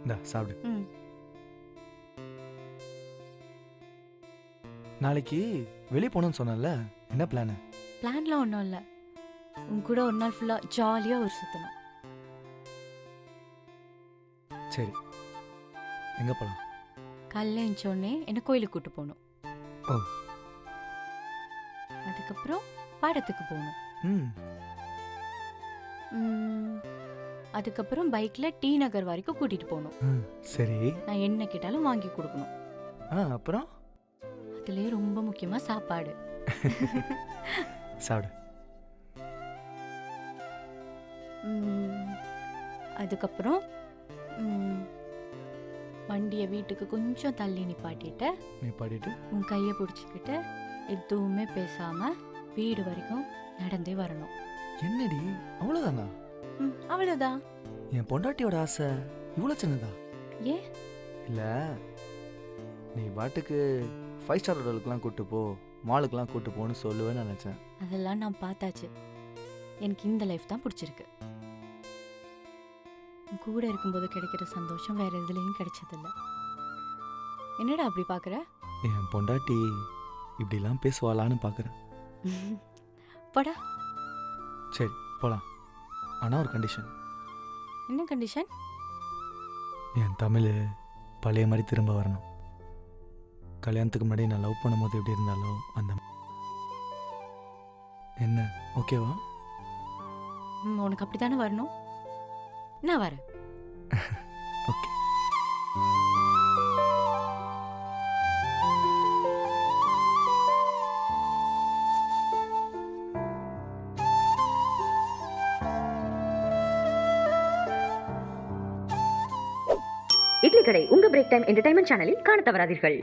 இந்தா சாப்பிடு. ம். நாளைக்கு வெளியே போகணும்னு சொன்னேன்ல, என்ன பிளானு? பிளான்லாம் ஒன்றும் இல்லை. உன் கூட ஒரு நாள் ஃபுல்லாக ஜாலியாக ஒரு சுற்றணும். சரி, எங்கே போகலாம்? காலைல எழுந்தோடனே என்னை கோயிலுக்கு கூட்டு போகணும். ஓ. அதுக்கப்புறம் பாடத்துக்கு போகணும். ம். அதுக்கப்புறம் பைக்கில் டி நகர் வரைக்கும் கூட்டிகிட்டு போகணும். ம் சரி. நான் என்ன கேட்டாலும் வாங்கி கொடுக்கணும். அப்புறம்? அதுலேயே ரொம்ப முக்கியமாக சாப்பாடு. சாப்பிடு. அதுக்கப்புறம் வண்டியை வீட்டுக்கு கொஞ்சம் தள்ளி நிப்பாட்டிட்டு உன் கையை பிடிச்சிக்கிட்டு எதுவுமே பேசாமல் வீடு வரைக்கும் நடந்தே வரணும். என்னடி அவ்வளோதானா? அவ்வளோதான். என் பொண்டாட்டியோட ஆசை இவ்வளோ சின்னதா? ஏன் இல்லை, நீ பாட்டுக்கு 5 ஸ்டார் ஹோட்டலுக்குலாம் கூட்டு போ, மாலுக்குலாம் கூட்டு போன்னு சொல்லுவேன்னு நினச்சேன். அதெல்லாம் நான் பார்த்தாச்சு. எனக்கு இந்த லைஃப் தான் பிடிச்சிருக்கு. உன் கூட இருக்கும்போது கிடைக்கிற சந்தோஷம் வேற எதுலேயும் கிடைச்சதில்ல. என்னடா அப்படி பார்க்குற? என் பொண்டாட்டி இப்படிலாம் பேசுவாளான்னு பார்க்குறேன். படா. சரி போகலாம், ஆனால் ஒரு கண்டிஷன். என்ன கண்டிஷன்? என் தமிழ் பழைய மாதிரி திரும்ப வரணும். கல்யாணத்துக்கு முன்னாடி நான் லவ் பண்ணும்போது எப்படி இருந்தாலோ அந்த என்ன ஓகேவா? உனக்கு அப்படி தானே வரணும். நான் வரேன். ஓகே. இட்லி கடை உங்க பிரேக் டைம் என்டர்டைன்மெண்ட் சேனலில் காண தவறாதீர்கள்.